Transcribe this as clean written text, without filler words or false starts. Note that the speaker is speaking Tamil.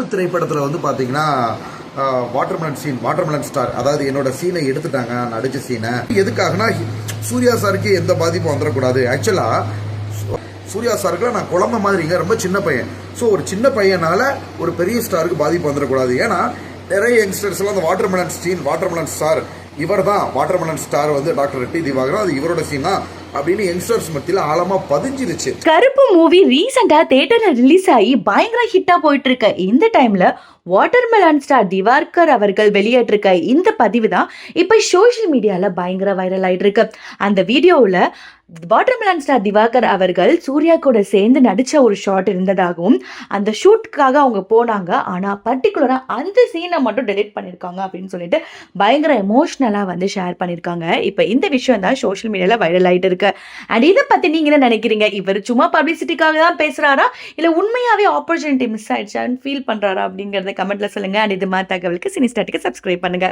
கருப்பு திரைப்படத்தில் வந்து பார்த்தீங்கன்னா வாட்டர்மெலன் ஸ்டார், அதாவது என்னோட சீனை எடுத்துட்டாங்க, நான் நடிச்ச சீனை. எதுக்காகனா சூர்யா சாருக்கு எந்த பாதிப்பும் வந்துடக்கூடாது. ஆக்சுவலாக சூர்யா சாருக்கு நான் குழந்தை மாதிரிங்க, ரொம்ப சின்ன பையன். ஸோ ஒரு சின்ன பையனால ஒரு பெரிய ஸ்டாருக்கு பாதிப்பு வந்துடக்கூடாது. ஏன்னா நிறைய யங்ஸ்டர்ஸ் எல்லாம் அந்த வாட்டர்மெலன் ஸ்டார் இவர் தான், வாட்டர்மெலன் ஸ்டார் வந்து டாக்டர் ரெட்டி திவாகரன், அது இவரோட சீன் தான் அப்படின்னு யங்ஸ்டர்ஸ் மத்தியில் ஆழமா பதிஞ்சிருச்சு. கருப்பு மூவி ரீசெண்டா தியேட்டர்ல ரிலீஸ் ஆகி பயங்கர ஹிட்டா போயிட்டு இருக்க இந்த டைம்ல வாட்டர்மெலன் ஸ்டார் திவாகர் அவர்கள் வெளியிட்டிருக்க இந்த பதிவு தான் இப்ப சோஷியல் மீடியால பயங்கர வைரல் ஆயிட்டு இருக்கு. அந்த வீடியோவில் வாட்டர்மெலன் ஸ்டார் திவாகர் அவர்கள் சூர்யா கூட சேர்ந்து நடிச்ச ஒரு ஷாட் இருந்ததாகவும் அந்த ஷூட்டுக்காக அவங்க போனாங்க, ஆனா பர்டிகுலரா அந்த சீனை மட்டும் டெலிட் பண்ணிருக்காங்க அப்படின்னு சொல்லிட்டு பயங்கர எமோஷனலா வந்து ஷேர் பண்ணிருக்காங்க. இப்ப இந்த விஷயம் தான் சோஷியல் மீடியால வைரல் ஆயிட்டு இருக்கு. அண்ட் இதை பத்தி நீங்க என்ன நினைக்கிறீங்க? இவர் சும்மா பப்ளிசிட்டிக்காக தான் பேசுறாரா, இல்ல உண்மையாவே ஆப்பர்ச்சுனிட்டி மிஸ் ஆயிடுச்சான்னு ஃபீல் பண்றாரா அப்படிங்கறத கமெண்ட்ல சொல்லுங்க. அண்ட் இது மாதிரி தகவலுக்கு சினிஸ்டாட்டிக்கு சப்ஸ்கிரைப் பண்ணுங்க.